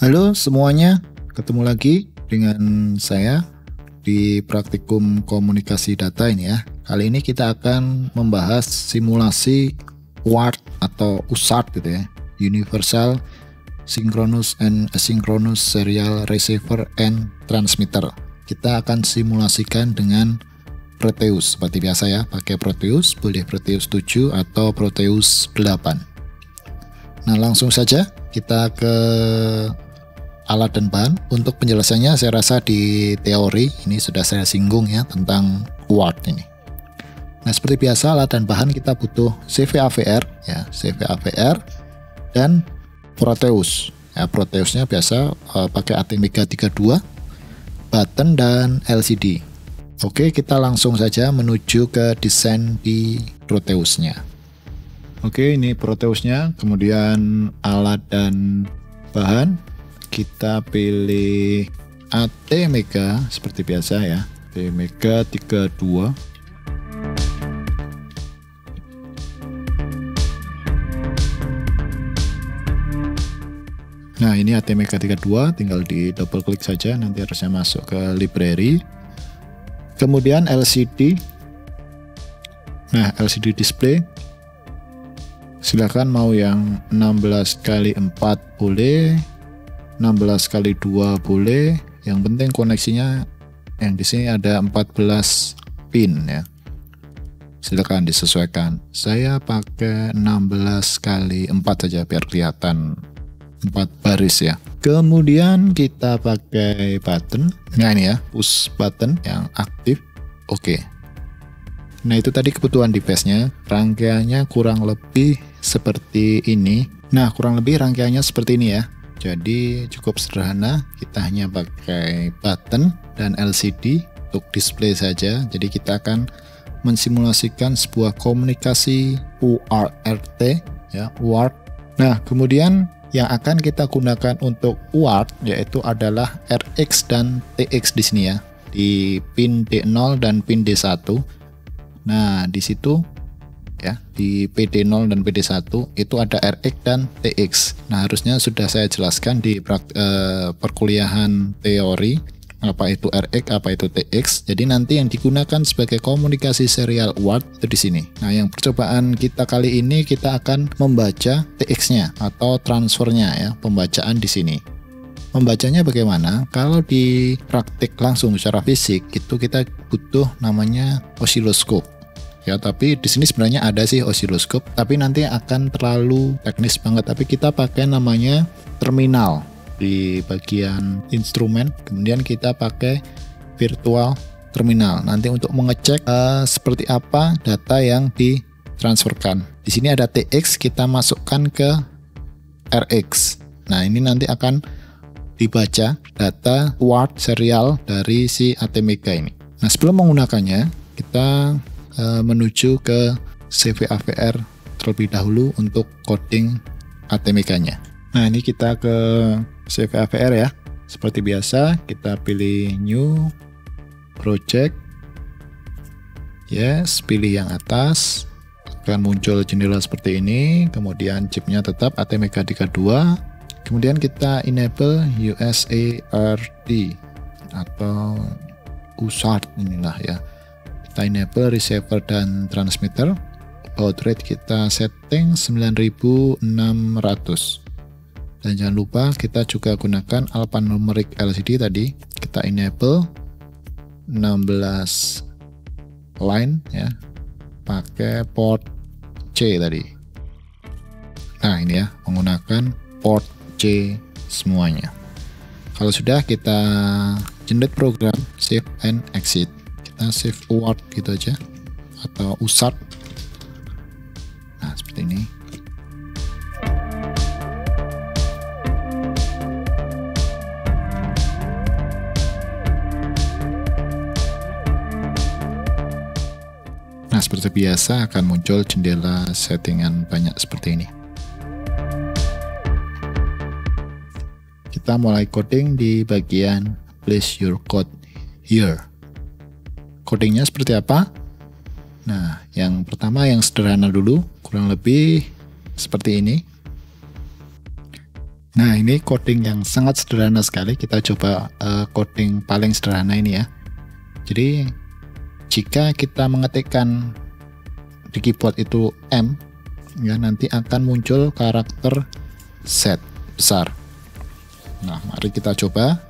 Halo semuanya, ketemu lagi dengan saya di praktikum komunikasi data ini ya. Kali ini kita akan membahas simulasi UART atau USART gitu ya. Universal Synchronous and Asynchronous Serial Receiver and Transmitter. Kita akan simulasikan dengan Proteus seperti biasa ya, pakai Proteus, boleh Proteus 7 atau Proteus 8. Nah, langsung saja kita ke alat dan bahan. Untuk penjelasannya saya rasa di teori ini sudah saya singgung ya tentang UART ini. Nah, seperti biasa alat dan bahan kita butuh CVAVR ya, CVAVR dan Proteus. Ya, Proteusnya biasa pakai ATmega 32, button dan LCD. Oke, kita langsung saja menuju ke desain di Proteusnya. Oke, ini Proteusnya, kemudian alat dan bahan. Kita pilih ATmega seperti biasa ya, ATmega 32. Nah, ini ATmega 32, tinggal di double klik saja, nanti harusnya masuk ke library. Kemudian LCD. Nah, LCD display. Silakan mau yang 16x4 boleh, 16x2 boleh, yang penting koneksinya yang di sini ada 14 pin ya. Silakan disesuaikan. Saya pakai 16x4 saja biar kelihatan 4 baris ya. Kemudian kita pakai button. Nah, ini ya, push button yang aktif. Oke. Nah, itu tadi kebutuhan device-nya. Rangkaiannya kurang lebih seperti ini. Nah, kurang lebih rangkaiannya seperti ini ya. Jadi cukup sederhana, kita hanya pakai button dan LCD untuk display saja. Jadi kita akan mensimulasikan sebuah komunikasi UART ya, UART. Nah, kemudian yang akan kita gunakan untuk UART yaitu adalah RX dan TX di sini ya, di pin D0 dan pin D1. Nah, di situ ya, di PD0 dan PD1 itu ada RX dan TX. Nah, harusnya sudah saya jelaskan di perkuliahan teori apa itu RX, apa itu TX. Jadi nanti yang digunakan sebagai komunikasi serial UART itu di sini. Nah, yang percobaan kita kali ini kita akan membaca TX-nya atau transfernya ya, pembacaan di sini. Membacanya bagaimana? Kalau di praktik langsung secara fisik itu kita butuh namanya osiloskop. Ya, tapi di sini sebenarnya ada sih osiloskop, tapi nanti akan terlalu teknis banget. Tapi kita pakai namanya terminal di bagian instrumen, kemudian kita pakai virtual terminal. Nanti untuk mengecek seperti apa data yang ditransferkan. Di sini ada TX, kita masukkan ke RX. Nah, ini nanti akan dibaca data UART serial dari si ATmega ini. Nah, sebelum menggunakannya, kita menuju ke CVAVR terlebih dahulu untuk coding ATmega-nya. Nah, ini kita ke CVAVR ya. Seperti biasa, kita pilih New Project. Yes, pilih yang atas. Akan muncul jendela seperti ini. Kemudian chipnya tetap ATmega 32. Kemudian kita enable USART atau USART inilah ya. Kita enable receiver dan transmitter. Baud rate kita setting 9600. Dan jangan lupa kita juga gunakan alphanumeric LCD tadi. Kita enable 16 line ya, pakai port C tadi. Nah, ini ya, menggunakan port C semuanya. Kalau sudah, kita generate program, save and exit. Save UART gitu aja atau USART. Nah, seperti ini. Nah, seperti biasa akan muncul jendela settingan banyak seperti ini. Kita mulai coding di bagian place your code here. Codingnya seperti apa? Nah, yang pertama yang sederhana dulu, kurang lebih seperti ini. Nah, ini coding yang sangat sederhana sekali. Kita coba coding paling sederhana ini ya. Jadi jika kita mengetikkan di keyboard itu M, ya nanti akan muncul karakter Z besar. Nah, mari kita coba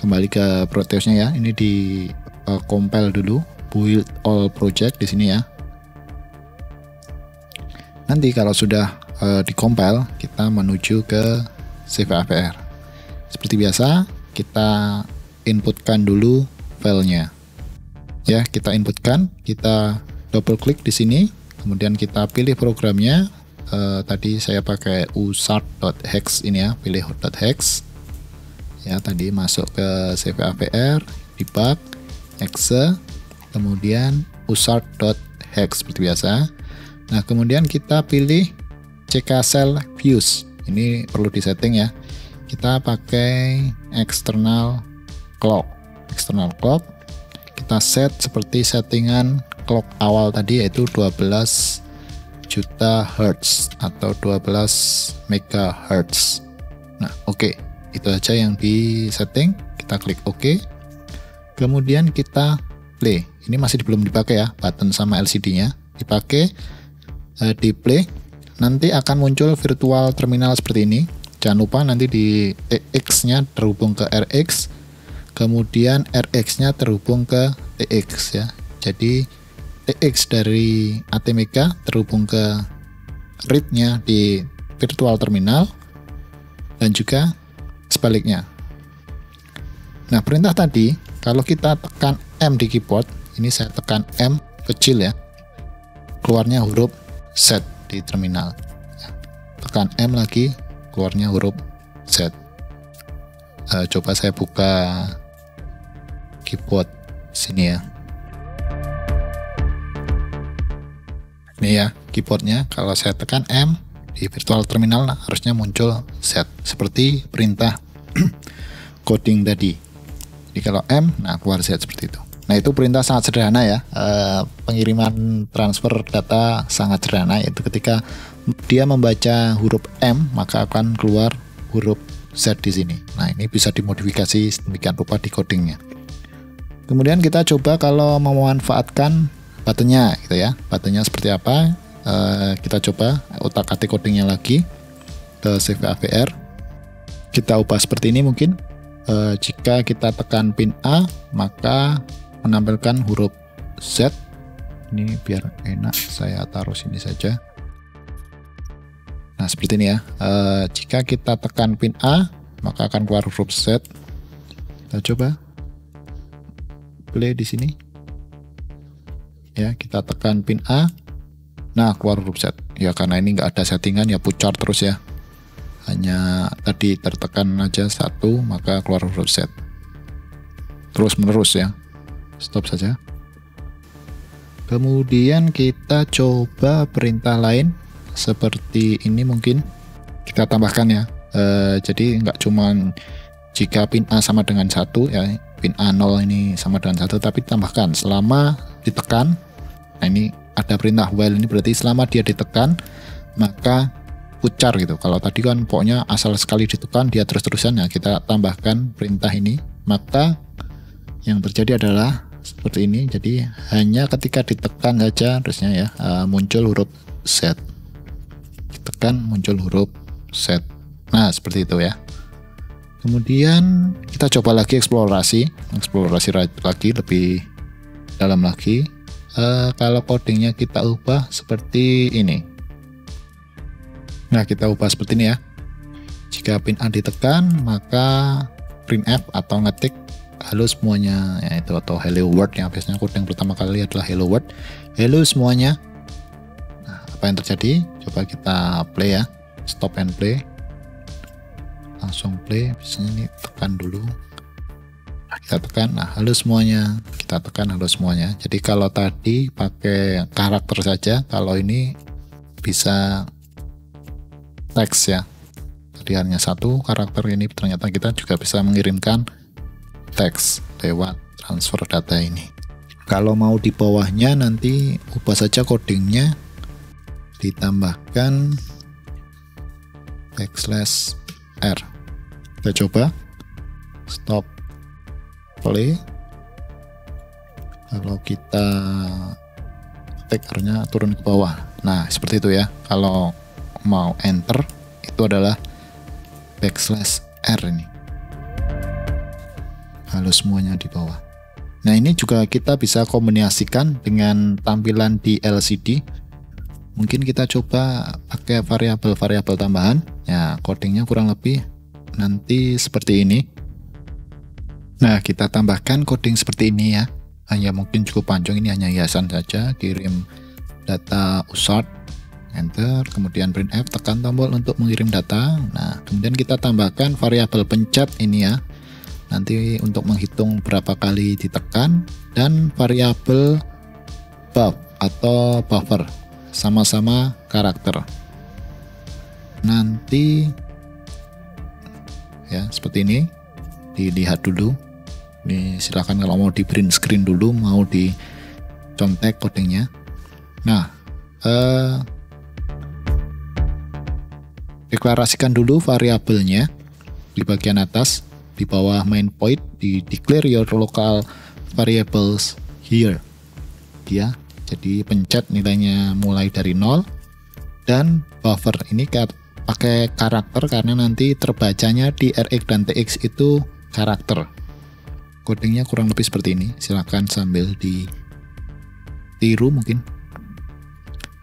kembali ke Proteusnya ya. Ini di compile dulu, build all project di sini ya. Nanti kalau sudah di-compile, kita menuju ke CVAVR. Seperti biasa, kita inputkan dulu filenya. Ya, kita inputkan, kita double klik di sini, kemudian kita pilih programnya. Tadi saya pakai usart.hex ini ya, pilih .hex. Ya, tadi masuk ke CVAVR, debug, exe, kemudian usart.hex seperti biasa. Nah, kemudian kita pilih CK Cell Views. Ini perlu disetting ya. Kita pakai external clock. Kita set seperti settingan clock awal tadi, yaitu 12 juta hertz atau 12 megahertz. Nah, oke. Itu aja yang di setting. Kita klik OK. Kemudian kita play. Ini masih belum dipakai ya, button sama LCD-nya. Dipakai, di play. Nanti akan muncul virtual terminal seperti ini. Jangan lupa nanti di TX-nya terhubung ke RX, kemudian RX-nya terhubung ke TX ya. Jadi TX dari ATmega terhubung ke read-nya di virtual terminal, dan juga sebaliknya. Nah, perintah tadi kalau kita tekan M di keyboard, ini saya tekan M kecil ya, keluarnya huruf Z di terminal. Tekan M lagi, keluarnya huruf Z. Coba saya buka keyboard sini ya. Ini ya keyboardnya. Kalau saya tekan M di virtual terminal, harusnya muncul Z seperti perintah coding tadi. Jadi kalau M, nah keluar Z seperti itu. Nah, itu perintah sangat sederhana ya. Pengiriman transfer data sangat sederhana, yaitu ketika dia membaca huruf M, maka akan keluar huruf Z di sini. Nah, ini bisa dimodifikasi sedemikian rupa di codingnya. Kemudian kita coba kalau memanfaatkan buttonnya gitu ya. Buttonnya seperti apa? Kita coba otak-atik codingnya lagi ke CVAVR. Kita ubah seperti ini mungkin. Jika kita tekan pin A, maka menampilkan huruf Z. Ini biar enak, saya taruh sini saja. Nah, seperti ini ya. Jika kita tekan pin A, maka akan keluar huruf Z. Kita coba play di sini. Ya, kita tekan pin A. Nah, keluar huruf Z. Ya, karena ini nggak ada settingan ya, pucar terus ya. Hanya tadi tertekan aja satu, maka keluar huruf Z. Terus menerus ya. Stop saja. Kemudian kita coba perintah lain seperti ini, mungkin kita tambahkan ya. Jadi nggak cuman jika pin A sama dengan 1 ya, pin A0 ini sama dengan 1, tapi tambahkan selama ditekan. Nah, ini ada perintah while, ini berarti selama dia ditekan maka pucar gitu. Kalau tadi kan pokoknya asal sekali ditekan dia terus-terusan ya, kita tambahkan perintah ini, maka yang terjadi adalah seperti ini. Jadi hanya ketika ditekan saja harusnya ya, muncul huruf Z. Ditekan muncul huruf Z. Nah, seperti itu ya. Kemudian kita coba lagi eksplorasi lagi lebih dalam lagi. Kalau codingnya kita ubah seperti ini. Nah, kita ubah seperti ini ya. Jika pin A ditekan, maka printf atau ngetik halo semuanya, yaitu atau hello world, yang biasanya coding pertama kali adalah hello world, hello semuanya. Nah, apa yang terjadi? Coba kita play ya, stop and play, langsung play. Biasanya ini tekan dulu, nah, kita tekan, nah halo semuanya, kita tekan halo semuanya. Jadi kalau tadi pakai karakter saja, kalau ini bisa teks ya. Tadi hanya satu karakter, ini ternyata kita juga bisa mengirimkan teks lewat transfer data ini. Kalau mau di bawahnya nanti ubah saja codingnya, ditambahkan backslash R. Kita coba stop play. Kalau kita ketik R-nya turun ke bawah. Nah, seperti itu ya. Kalau mau enter itu adalah backslash R ini. Halo semuanya di bawah. Nah, ini juga kita bisa kombinasikan dengan tampilan di LCD. Mungkin kita coba pakai variabel-variabel tambahan. Ya, codingnya kurang lebih nanti seperti ini. Nah, kita tambahkan coding seperti ini ya. Hanya mungkin cukup panjang, ini hanya hiasan saja. Kirim data usart, enter, kemudian printf, tekan tombol untuk mengirim data. Nah, kemudian kita tambahkan variabel pencet ini ya. Nanti untuk menghitung berapa kali ditekan, dan variabel buff atau buffer, sama-sama karakter. Nanti ya seperti ini, dilihat dulu. Ini silahkan kalau mau di print screen dulu, mau dicontek codingnya. Nah, deklarasikan dulu variabelnya di bagian atas. Di bawah main point, di declare your local variables here. Ya, jadi pencet nilainya mulai dari 0, dan buffer ini pakai karakter karena nanti terbacanya di RX dan TX itu karakter. Codingnya kurang lebih seperti ini. Silahkan sambil ditiru mungkin.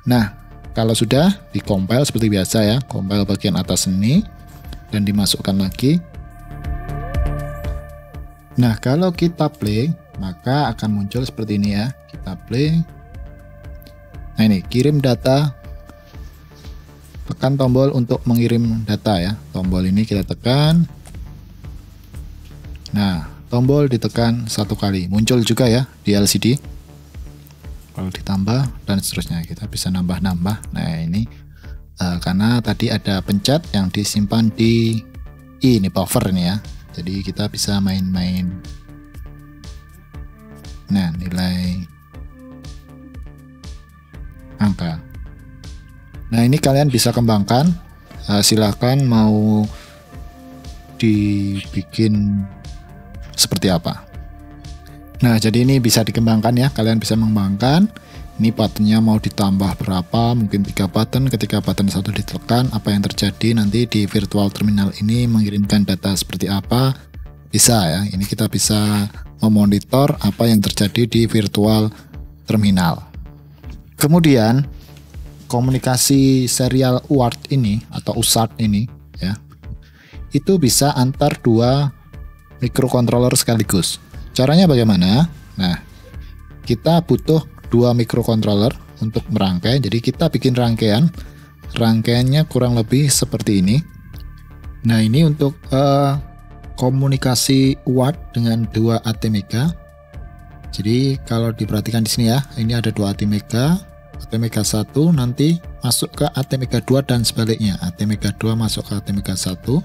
Nah, kalau sudah di compile seperti biasa ya, compile bagian atas ini dan dimasukkan lagi. Nah, kalau kita play, maka akan muncul seperti ini ya. Kita play. Nah, ini kirim data. Tekan tombol untuk mengirim data ya. Tombol ini kita tekan. Nah, tombol ditekan 1 kali. Muncul juga ya di LCD. Kalau ditambah dan seterusnya, kita bisa nambah-nambah. Nah, ini karena tadi ada pencet yang disimpan di ini buffer ini ya. Jadi kita bisa main-main. Nah, nilai angka. Nah, ini kalian bisa kembangkan. Silahkan mau dibikin seperti apa. Nah, jadi ini bisa dikembangkan ya. Kalian bisa mengembangkan. Ini buttonnya mau ditambah berapa, mungkin 3 button. Ketika button 1 ditekan, apa yang terjadi nanti di virtual terminal ini mengirimkan data seperti apa, bisa ya. Ini kita bisa memonitor apa yang terjadi di virtual terminal. Kemudian komunikasi serial UART ini atau USART ini ya, itu bisa antar 2 microcontroller sekaligus. Caranya bagaimana? Nah, kita butuh 2 microcontroller untuk merangkai. Jadi kita bikin rangkaian. Rangkaiannya kurang lebih seperti ini. Nah, ini untuk komunikasi UART dengan 2 ATmega. Jadi kalau diperhatikan di sini ya, ini ada 2 ATmega. ATmega 1 nanti masuk ke ATmega 2 dan sebaliknya. ATmega 2 masuk ke ATmega 1.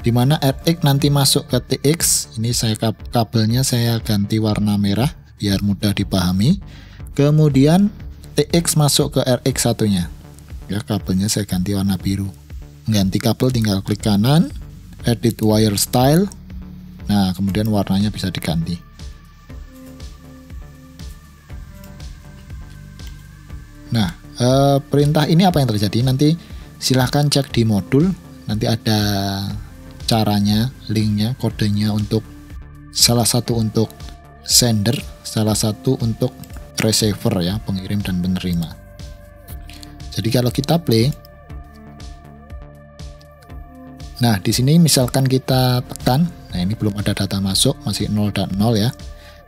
Di mana RX nanti masuk ke TX. Ini kabelnya saya ganti warna merah biar mudah dipahami. Kemudian TX masuk ke RX satunya. Ya, kabelnya saya ganti warna biru. Mengganti kabel tinggal klik kanan, edit wire style. Nah, kemudian warnanya bisa diganti. Nah, perintah ini apa yang terjadi? Nanti silahkan cek di modul. Nanti ada caranya, linknya, kodenya untuk salah satu untuk sender, salah satu untuk receiver ya, pengirim dan penerima. Jadi kalau kita play, nah di sini misalkan kita tekan, nah ini belum ada data masuk, masih 0 dan 0 ya.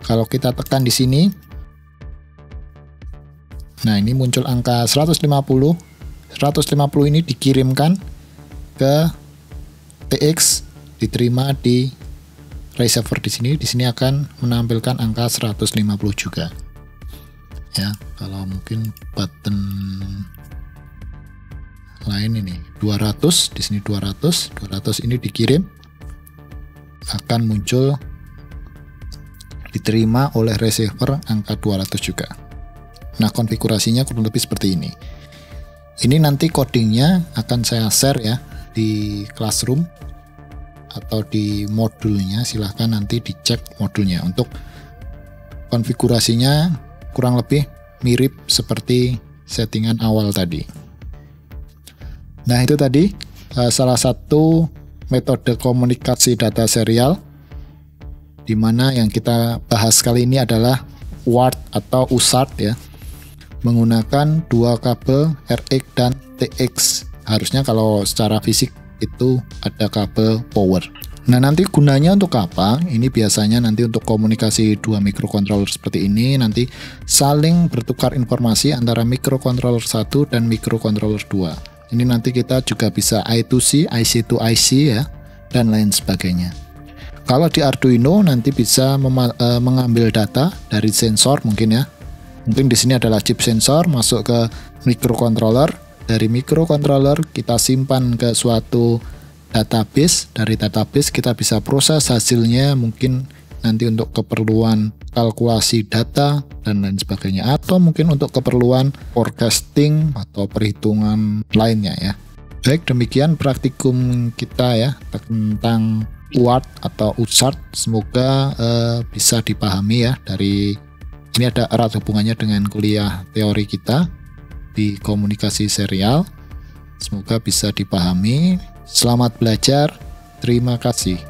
Kalau kita tekan di sini, nah ini muncul angka 150. 150 ini dikirimkan ke TX, diterima di receiver di sini. Di sini akan menampilkan angka 150 juga. Ya, kalau mungkin button lain ini 200, di sini 200 ini dikirim, akan muncul diterima oleh receiver angka 200 juga. Nah, konfigurasinya kurang lebih seperti ini. Ini nanti codingnya akan saya share ya di Classroom atau di modulnya, silahkan nanti dicek modulnya. Untuk konfigurasinya kurang lebih mirip seperti settingan awal tadi. Nah, itu tadi salah satu metode komunikasi data serial, di mana yang kita bahas kali ini adalah UART atau USART ya, menggunakan dua kabel RX dan TX. Harusnya kalau secara fisik itu ada kabel power. Nah, nanti gunanya untuk apa? Ini biasanya nanti untuk komunikasi dua microcontroller seperti ini, nanti saling bertukar informasi antara microcontroller 1 dan microcontroller 2. Ini nanti kita juga bisa I2C, IC to IC ya, dan lain sebagainya. Kalau di Arduino nanti bisa mengambil data dari sensor mungkin ya. Mungkin di sini adalah chip sensor masuk ke microcontroller. Dari microcontroller kita simpan ke suatu database. Dari database kita bisa proses hasilnya mungkin nanti untuk keperluan kalkulasi data dan lain sebagainya, atau mungkin untuk keperluan forecasting atau perhitungan lainnya ya. Baik, demikian praktikum kita ya tentang UART atau USART. Semoga bisa dipahami ya. Dari ini ada erat hubungannya dengan kuliah teori kita di komunikasi serial. Semoga bisa dipahami. Selamat belajar. Terima kasih.